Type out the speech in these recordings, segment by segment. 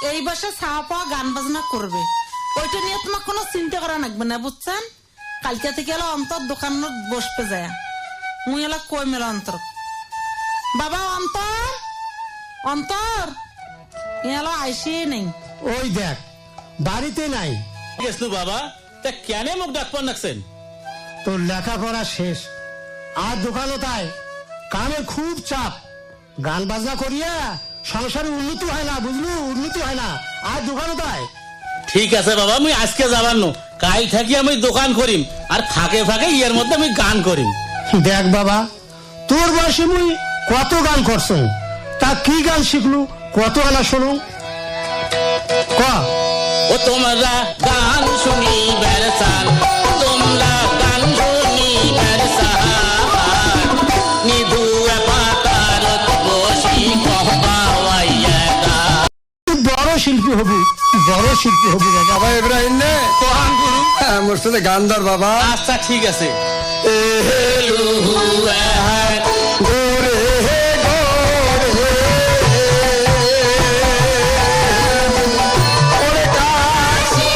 এই বসে চাওয়া পাওয়া গান বাজনা করবে, ওইটা নিয়ে তোমার কোনো চিন্তা করা লাগবে না, বুঝছেন? কালকে থেকে এলো অন্তর দোকানত বসবে যায়, মুই এলা কই মেলা অন্তর। বাবা অন্তর, অন্তর এলো আইসি নেই। ওই দেখ বাড়িতে নাই। গেছলু বাবা, তা কেন মুখ ডাকপান রাখছেন? তোর লেখাপড়া শেষ, আর দোকানও তাই কামের খুব চাপ, গান বাজনা করিয়া সংসারে উন্নতি হয় না, বুঝলু? উন্নতি হয় না, আর দোকানও তাই। ঠিক আছে বাবা, মুই আজকে যাবার নো, কাল থাকি আমি দোকান করিম, আর ফাঁকে ফাঁকে ইয়ের মধ্যে আমি গান করিম। দেখ বাবা, তোর বয়সে মুই কত গান করছো, তা কি গান শিখলু, কত গানা শোনো ক। ও তোমরা গান শুনি বেরসান, তোমরা গান শুনি বেরসান, নিধু পাতার বসি কহবাইয়া গান। বড় শিল্পী হবি, বড় শিল্পী হবি রে বাবা ইব্রাহিম নে কোহান গুরু। হ্যাঁ, মোর সাথে গান ধর বাবা। আচ্ছা ঠিক আছে। গোরে হে গোরে ওরে কাশি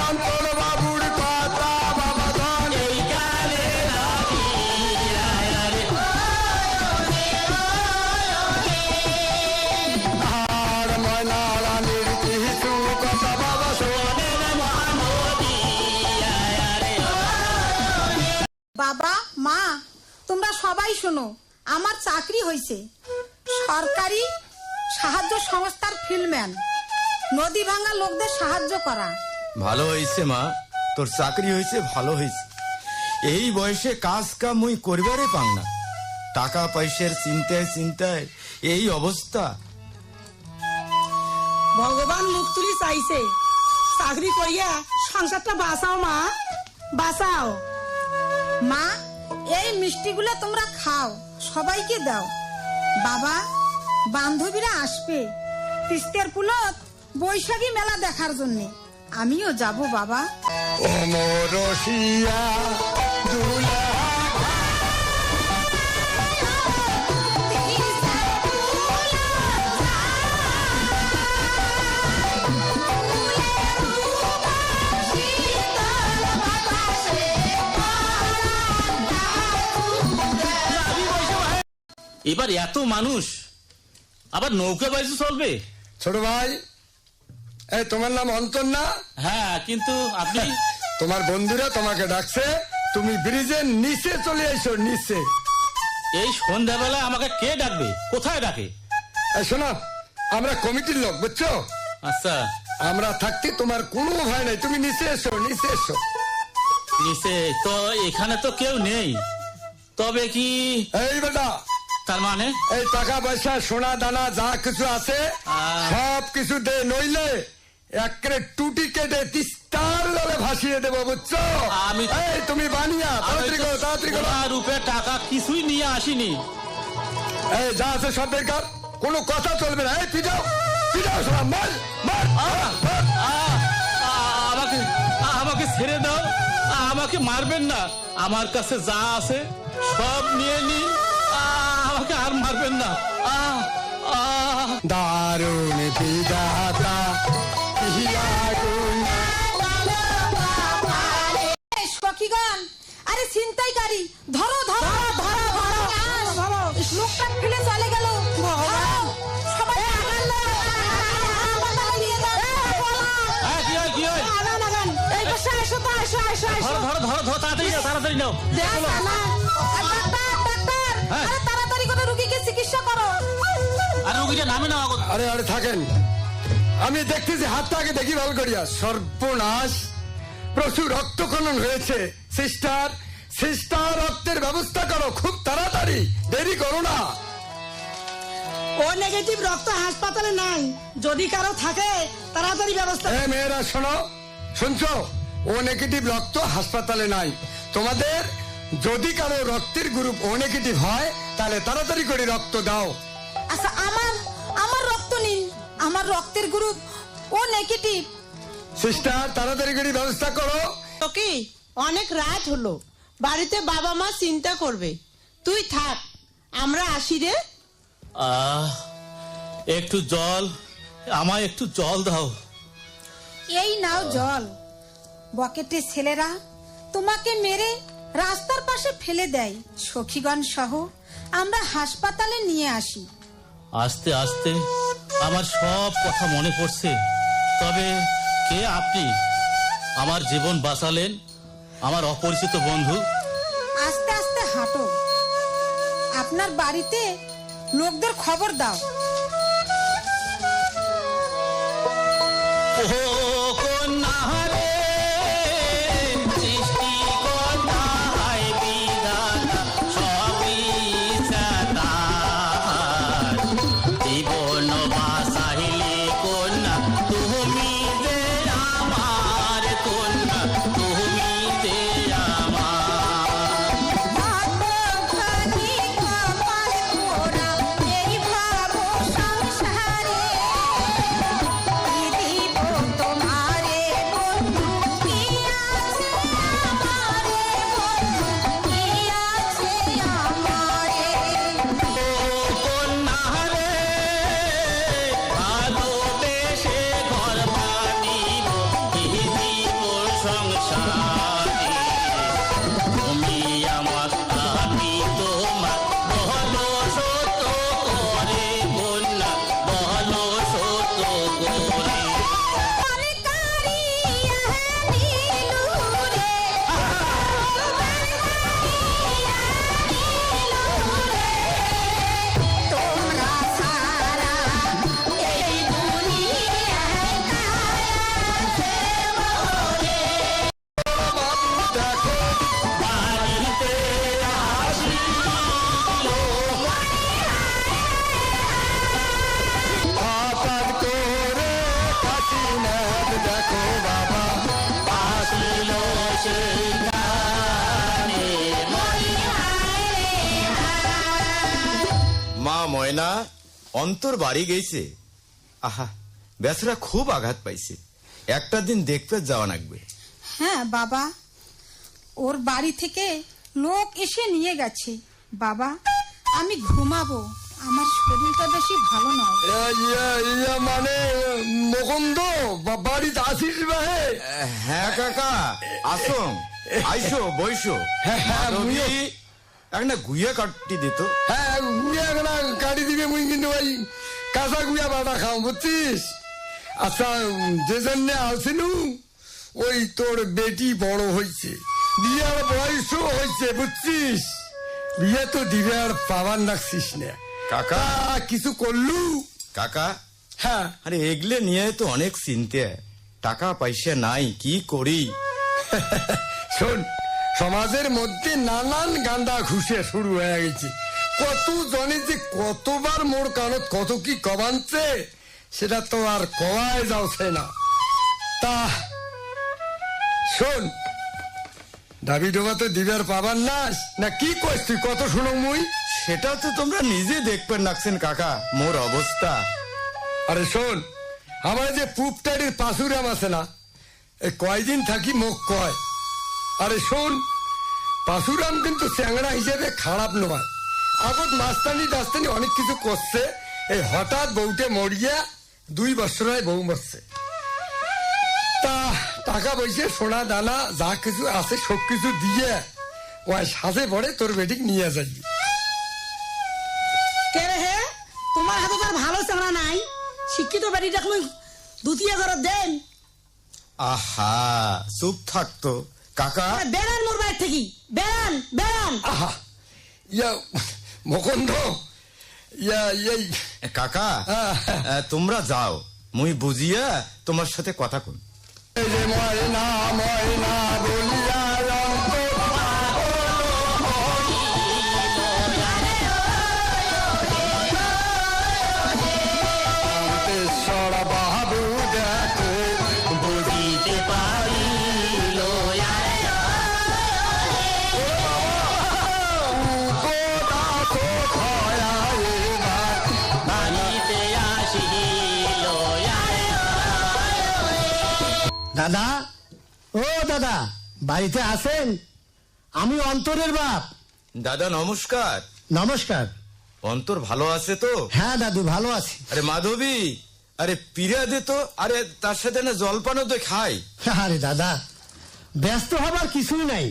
অন্তর বাবুর কথা বাবা ধন এই গানে আর ময়না রানীর কিছু কথা বাবা শোনে বাবা মা তোমরা সবাই শোনো, আমার চাকরি হয়েছে সরকারি সাহায্য সংস্থার ফিল্ডম্যান, নদী ভাঙা লোকদের সাহায্য করা। ভালো হয়েছে মা, তোর চাকরি হয়েছে, ভালো হয়েছে। এই বয়সে কাজ কাম মুই করিবারে পাং না, টাকা পয়সার চিন্তায় চিন্তায় এই অবস্থা। ভগবান মুখ তুলি চাইছে, চাকরি করিয়া সংসারটা বাঁচাও মা, বাঁচাও। মা এই মিষ্টিগুলো তোমরা খাও, সবাইকে দাও। বাবা বান্ধবীরা আসবে তিস্তের পুলত বৈশাখী মেলা দেখার জন্য, আমিও যাব বাবা। ও মোরশিয়া দুলা এবার এত মানুষ, আবার নৌকা বাইজু চলবে? ছোট ভাই, এই তোমার নাম অন্তর না? হ্যাঁ, কিন্তু আপনি তোমার বন্ধুরা তোমাকে ডাকছে, তুমি ব্রিজের নিচে চলে এসো, নিচে। এই সন্ধ্যাবেলা আমাকে কে ডাকবে? কোথায় ডাকে? এই শোনো, আমরা কমিটির লোক, বুঝছো? আচ্ছা, আমরা থাকতে তোমার কোনো ভয় নাই, তুমি নিচে এসো, নিচে এসো। নিচে তো এখানে তো কেউ নেই, তবে কি? এই বেটা, তার মানে এই টাকা পয়সা সোনা দানা যা কিছু আছে সব কিছু দে, নইলে একরে টুটি কেটে তিস্তার জলে ভাসিয়ে দেবো, বুঝছো? আমি- এই তুমি বানিয়া তাড়াতাড়ি করো, তাড়াতাড়ি করো। রূপে টাকা কিছুই নিয়ে আসিনি। এই যা আছে সব বেকার, কোনো কথা চলবে না। এই পিটাও পিটাও, শোনা, মার মার মার। আমাকে আমাকে ছেড়ে দাও, আমাকে মারবেন না, আমার কাছে যা আছে সব নিয়ে নিন, আমাকে আর মারবেন না। দারুণ বিধাতা ইয়া গুণ। সখীগণ, আরে ছিনতাইকারী, ধরো ধরো ধরো ধরো ধরো, লোকটা ফেলে চলে গেল। সবাই আগান না, নিয়ে যাও। কি হয়, কি হয়? এই পাশে আসো তো, আসো আসো আসো। ধরো ধরো ধরো ধরো, তাড়াতাড়ি নাও, তাড়াতাড়ি নাও। দেখ শালা, ডাক্তার ডাক্তার, হ্যাঁ। আরে তাড়াতাড়ি করে রোগীকে চিকিৎসা করো। আর রুগীটা নামে নাও। আরে আরে থাকেন, আমি দেখতেছি হাতটা আগে দেখি ভালো করিয়া। সর্বনাশ, প্রচুর রক্তক্ষরণ হয়েছে। সিস্টার সিস্টার, রক্তের ব্যবস্থা করো খুব তাড়াতাড়ি, দেরি করো না। ও নেগেটিভ রক্ত হাসপাতালে নাই, যদি কারো থাকে তাড়াতাড়ি ব্যবস্থা। এ মেয়েরা শোনো, শুনছো? ও নেগেটিভ রক্ত হাসপাতালে নাই। তোমাদের যদি কারো রক্তের গ্রুপ ও নেগেটিভ হয় তাহলে তাড়াতাড়ি করে রক্ত দাও। আচ্ছা আমার আমার রক্ত নিন, আমার আমার রক্তের গ্রুপ ও নেগেটিভ। সিস্টার তাড়াতাড়ি করে ব্যবস্থা করো। কি অনেক রাত হলো, বাড়িতে বাবা মা চিন্তা করবে, তুই থাক, আমরা আসি রে। একটু জল, আমায় একটু জল দাও। এই নাও জল। বকেটে ছেলেরা তোমাকে মেরে রাস্তার পাশে ফেলে দেয়, সখীগণ সহ আমরা হাসপাতালে নিয়ে আসি। আস্তে আস্তে আমার সব কথা মনে পড়ছে। তবে কে আপনি? আমার জীবন বাঁচালেন, আমার অপরিচিত বন্ধু। আস্তে আস্তে হাঁটো, আপনার বাড়িতে লোকদের খবর দাও। ও কন্যা রে, সৃষ্টি কন্যা হায় বিধাতা, সবই সাতার। জীবন বাঁচাইলে কন্যা তুমি যে আমার, কন্যা তুমি যে আমার। কতখানি কপাল পোড়া এই ভাব সংসারে, কি দিব তোমারে বন্ধু, কি আছে আমারে বন্ধু, কি আছে আমারে। কন্যা রে, ভালোবেসে ঘর বাঁধিব, কি দিব সংসারে। তুমি আমার, আমি তোমার, বলো সত্য করে কন্যা, বলো সত্য করে। অনেকারি নীলুরে, তোমরা সারা এই দুনিয়ায় কাছে মোরে। দেখো বাড়িতে হঠাৎ করে কাশীনাথ দেখো বাবা আসিল সেখানে। মা ময়না অন্তর বাড়ি গেছে। আহা, বেচারা খুব আঘাত পাইছে, একটা দিন দেখতে যাওয়া লাগবে। হ্যাঁ বাবা, ওর বাড়ি থেকে লোক এসে নিয়ে গেছে। বাবা আমি ঘুমাবো, আমার শরীরটা বেশি ভালো নয়। মানে মুকুন্দ বাড়িতে আসিস ভাই? হ্যাঁ কাকা, আসো, আইসো, বইসো। হ্যাঁ, মাধবী, মুইও- একটা গুইয়া কাটি দিত। হ্যাঁ গুয়া গেলা কাটি দিবে, মুই কিন্তু ওই কাঁচা গুয়া বাটা খাও, বুঝছিস? আচ্ছা, যে জন্য আসিনু ওই তোর বেটি বড় হয়েছে, বিয়ার বয়সও হয়েছে, বুঝছিস? বিয়ে তো দিবে আর পাবার রাখছিস না কাকা, কিছু করলু? কাকা, হ্যাঁ আরে এগলে নিয়ে তো অনেক চিন্তা, টাকা পয়সা নাই, কি করি? শোন, সমাজের মধ্যে নানান গান্ডা ঘুষে শুরু হয়ে গেছে। কত জনে যে কতবার মোর কানত কত কি কবানছে, সেটা তো আর কওয়াই যাচ্ছে না। তা শোন, দাবি ডোবা তো দিবার পাবার নাস না, কি কইস তুই? কত শুনো মুই? সেটা তো তোমরা নিজে দেখবেন নাকছেন কাকা, মোর অবস্থা। আরে শোন, আমার যে পুপটারির পাশুরাম আছে না, এই কয়দিন থাকি মুখ কয়। আরে শোন, পাশুরাম কিন্তু চ্যাংড়া হিসেবে খারাপ নয়। আগত মাস্তানি দাস্তানি অনেক কিছু করছে, এই হঠাৎ বউটে মরিয়া 2 বছর হয় বউ মরছে। তা টাকা পয়সা সোনা দানা যা কিছু আছে সব কিছু দিয়ে ওই সাজে পড়ে তোর বেটিক নিয়ে যাবি। কে রে হে, তোমার হাতে তার ভালো চাঙড়া নাই, শিক্ষিত বাড়িটা তুমি দুতিয়া করে দেন। আহা, চুপ থাকতো কাকা। বেড়ান মোর বাড়ি থেকে, বেড়ান বেড়ান। আহা, ইয়া মুকুন্দ, ইয়া এই কাকা, আহ। তোমরা যাও, মুই বুঝিয়া তোমার সাথে কথা কই। এই যে ময়না ময়না বলিয়া বাবু দেখো বুঝিতে পারিল বাড়িতে আসিল দাদা, ও দাদা, বাড়িতে আছেন? আমি অন্তরের বাপ। দাদা নমস্কার। নমস্কার। অন্তর ভালো আছে তো? হ্যাঁ দাদু, ভালো আছি। আরে মাধবী, আরে পিড়া দে তো, আরে তার সাথে না জলপানও তো খাই। আরে দাদা, ব্যস্ত হবার কিছুই নাই।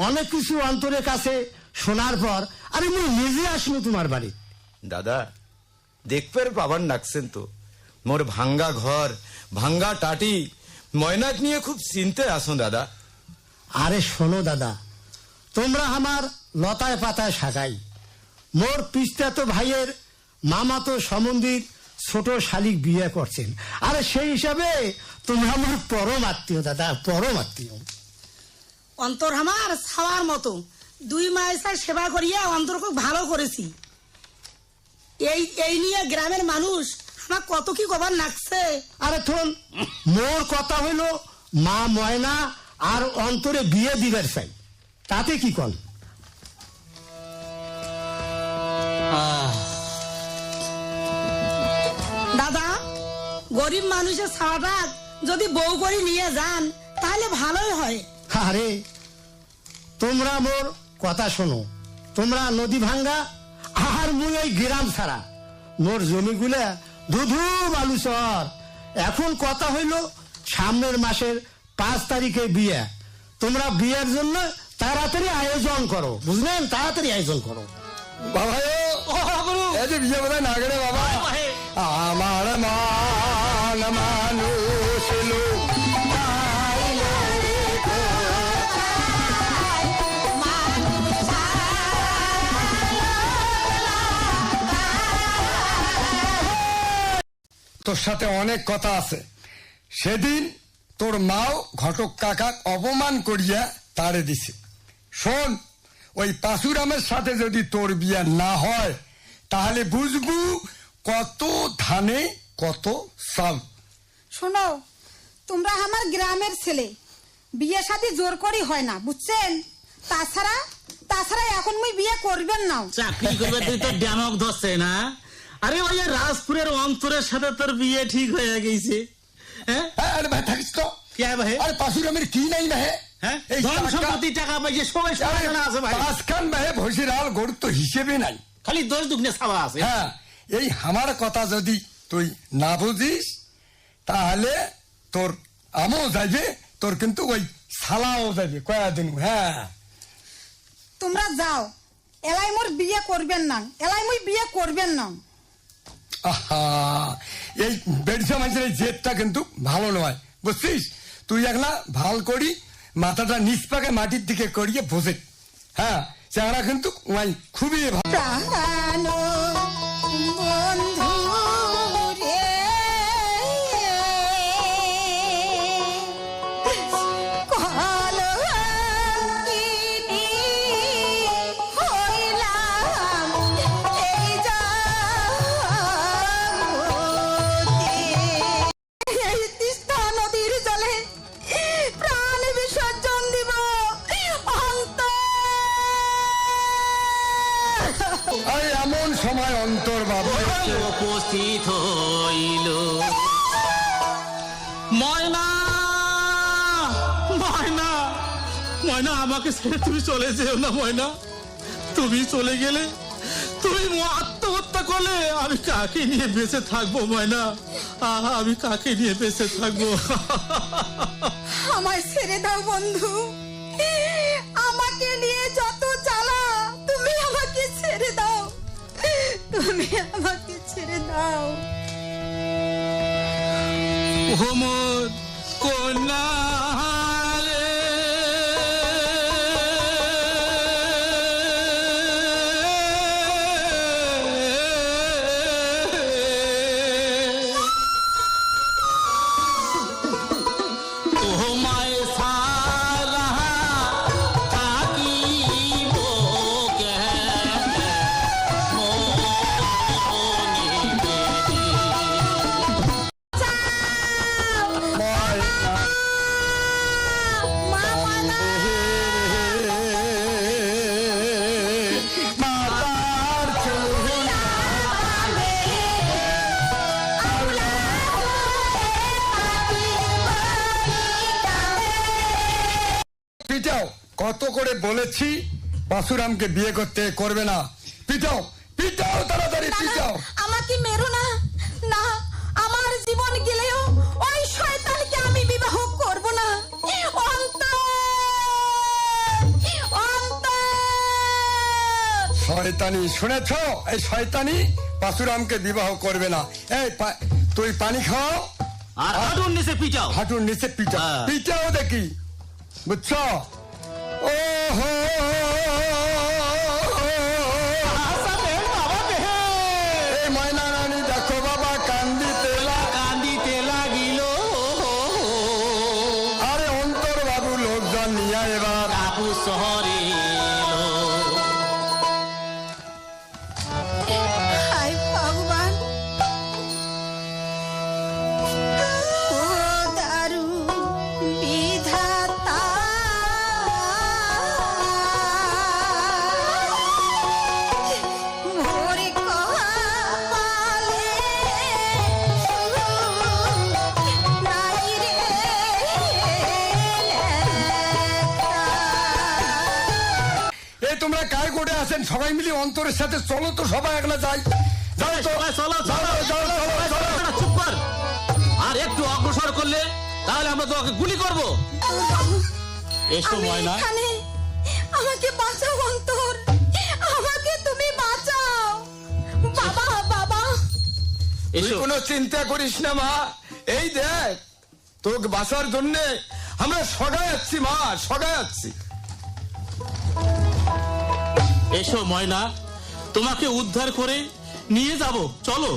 অনেক কিছু অন্তরের কাছে শোনার পর আরে মুই নিজে আসলো তোমার বাড়ি। দাদা দেখবার পাবার নাকছেন তো, মোর ভাঙ্গা ঘর, ভাঙ্গা টাটি, ময়নাক নিয়ে খুব চিন্তায় আসুন দাদা। আরে শোনো দাদা, তোমরা আমার লতায় পাতায় সাগাই। মোর পিস্তাতো ভাইয়ের মামাতো সম্বন্ধীর ছোট শালিক বিয়ে করছেন। আরে সেই হিসাবে তোমরা আমার পরম আত্মীয় দাদা, পরম আত্মীয়। অন্তর আমার ছাওয়ার মতো, 2 মাস সেবা করিয়া অন্তর খুব ভালো করেছি। এই নিয়ে গ্রামের মানুষ আমার কত কি কবার নাকছে। আরে থন, মোর কথা হইল মা ময়না আর অন্তরে বিয়ে দিবার চাই, তাতে কি কন? দাদা, গরিব মানুষের ছাওয়াটা যদি বউ করে নিয়ে যান তাহলে ভালোই হয়। আরে তোমরা মোর কথা শোনো, তোমরা নদী ভাঙ্গা আর মুই ওই গ্রাম ছাড়া, মোর জমিগুলা ধুধু বালুচর। এখন কথা হইল সামনের মাসের 5 তারিখে বিয়ে। তোমরা বিয়ের জন্য তাড়াতাড়ি আয়োজন করো, বুঝলেন? তাড়াতাড়ি আয়োজন করো। বাবা এই যে বিয়ে বোধ না গেলে বাবা, আমার মান মানুষ লোক তোর সাথে অনেক কথা আছে। সেদিন তোর মাও ঘটক কাকা অপমান করিয়া তাড়ে দিছে। শোন, ওই পাশুরামের সাথে যদি তোর বিয়ে না হয় তাহলে বুঝবু কত ধানে কত চাল। শোনো, তোমরা আমার গ্রামের ছেলে, বিয়ে শাদী জোর করি হয় না, বুঝছেন? তাছাড়া এখন মুই বিয়ে করবেন না। চাকরি করবে তুই তো ড্যামক ধরছে না? আরে ওই রাজপুরের অন্তরের সাথে তোর বিয়ে ঠিক হয়ে গেছে। হ্যাঁ আরে ভাই থাকিস তো। কে ভাই? আরে পাশুরামের কি নাই ভাই? হ্যাঁ, এই ধন টাকা- সম্পত্তি, টাকা পয়সা সবাই সমানে আছে ভাই। পাঁচখান ভাই ভসির আল গরু তো হিসেবে নাই। খালি দোষ দুগ্নে ছাওয়া আছে। হ্যাঁ, এই আমার কথা যদি তুই না বুঝিস তাহলে তোর আমও যাইবে, তোর কিন্তু ওই সালাও যাবে কয়েকদিন। হ্যাঁ তোমরা যাও, এলাই মোর বিয়ে করবেন না, এলাই মুই বিয়ে করবেন না। আহা, এই বেড়সা মানুষের এই জেদটা কিন্তু ভালো নয়, বুঝছিস? তুই একলা ভাল করি মাথাটা নিচ পাকে মাটির দিকে করিয়ে বসে। হ্যাঁ, চেহারা কিন্তু খুবই ভালো। প্রাণ বন্ধু রে, কলঙ্কিনী হইলাম এই জগতে। এই তিস্তা নদীর জলে প্রাণ বিসর্জন দিব অন্তর। আরে এমন সময় অন্তর বাবা উপস্থিত হইল। ময়না, ময়না, ময়না, আমাকে ছেড়ে তুমি চলে যেও না ময়না। তুমি চলে গেলে, তুমি আত্মহত্যা করলে আমি কাকে নিয়ে বেঁচে থাকবো ময়না? আমি কাকে নিয়ে বেঁচে থাকবো? আমায় ছেড়ে দাও বন্ধু, আমাকে নিয়ে যত জ্বালা, তুমি আমাকে ছেড়ে দাও, তুমি আমাকে ছেড়ে দাও। হোমর কন্যা রে, তোমায় সারা থাকিব কেমনে মনে। ময়না কত করে বলেছি বাসুরামকে বিয়ে করবে না। পিটাও পিটাও তাড়াতাড়ি পিটাও। আমাকে মেরো না, না আমার জীবন গেলেও ওই শয়তানকে আমি বিবাহ করব না। অন্তর, অন্তর। শয়তানি শুনেছ? এই শয়তানি বাসুরামকে বিবাহ করবে না। এই তুই পানি খাও আর হাঁটুর নিচে পিটাও। হাঁটুর নিচে পিটাও, হ্যাঁ। পিটাও দেখি, বুঝছো? ও হো এই ময়না রানী দেখো বাবা কান্দিতে লাগিল। আরে অন্তর বাবু লোকজন নিয়ে এবার বাবু শহরে হায় ভগবান, ও দারু বিধাতা, মোরে কপালে নাই রে লেখা। এই তোমরা কার কোটে আছেন? সবাই মিলে অন্তরের সাথে চলো তো, সবাই একলা যাই। যাও তো, সবাই চলো, চলো, যাও, যাও, চলো, চলো। চুপ কর। আর একটু অগ্রসর করলে তাহলে আমরা তোকে গুলি করব। এসো আমি ময়না। এখানে, আমাকে বাঁচাও অন্তর, আমাকে তুমি বাঁচাও। বাবা, বাবা। তুই এসো। কোনো চিন্তা করিস না মা, এই দেখ তোকে বাঁচার জন্য আমরা সগায় যাচ্ছি মা, সগায় যাচ্ছি। এসো ময়না, তোমাকে উদ্ধার করে নিয়ে যাব, চলো।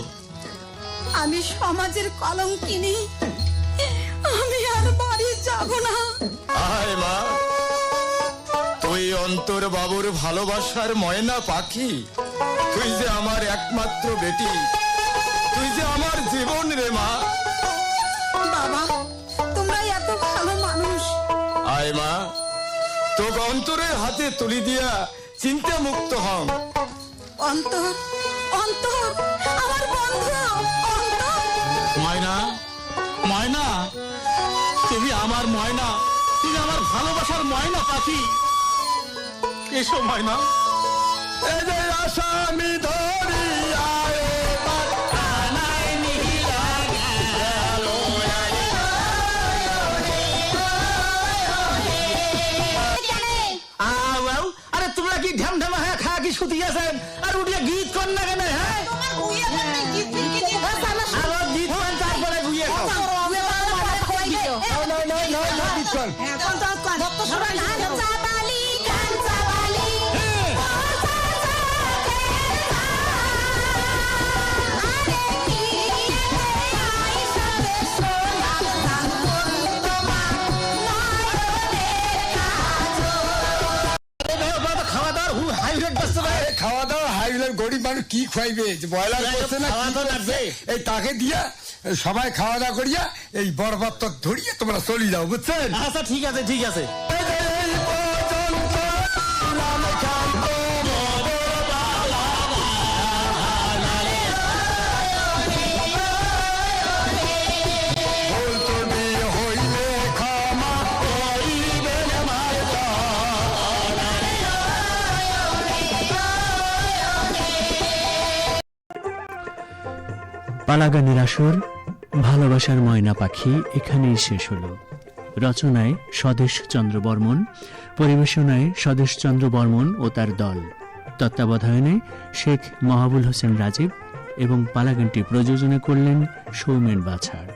আমি সমাজের কলঙ্কিনী, আমি আর বাড়ি যাব না। আয় মা, তুই অন্তর বাবুর ভালোবাসার ময়না পাখি, তুই যে আমার একমাত্র বেটি, তুই যে আমার জীবন রে মা। বাবা, তোমরা এত ভালো মানুষ। আয় মা, তোকে অন্তরের হাতে তুলি দিয়া চিন্তা মুক্ত হম। অন্তর, অন্তর, আমার বন্ধু অন্তর। ময়না, ময়না, তুমি আমার ময়না, তুমি আমার ভালোবাসার ময়না পাখি। এসো ময়না। এই যে আসামি ধরিয়া এবার কানাই নিহিরা গেল। আরে তোমরা কি ঢ্যাম ঢ্যামা হ্যাঁ খা কি শুতি আছেন আর উঠিয়ে গীত কর না কেন? হ্যাঁ আবার গীত কর, তারপরে গুইয়ে খাও। খাওয়া দাওয়ার হাই রেট বাঁচতে পারে। খাওয়া দাওয়া হাইলার গরিব মানুষ কি খাইবে? ব্রয়লার করছে না, খাওয়া কি তো করছে? লাগবে। এই তাকে দিয়া সবাই খাওয়া দাওয়া করিয়া এই বরবাদ তক ধরিয়ে তোমরা চলে যাও, বুঝছেন? আচ্ছা ঠিক আছে, ঠিক আছে। এই যে এই পর্যন্ত ছিলাম শান্ত ভুল ত্রুটি হইলে ক্ষমা করিবেন মাতা। পালাগানের আসর ভালোবাসার ময়না পাখি এখানেই শেষ হলো। রচনায় স্বদেশ চন্দ্র বর্মন, পরিবেশনায় স্বদেশ চন্দ্র বর্মন ও তার দল, তত্ত্বাবধানে শেখ মাহবুল হোসেন রাজীব এবং পালাগানটি প্রযোজনা করলেন সৌমেন বাছাড়।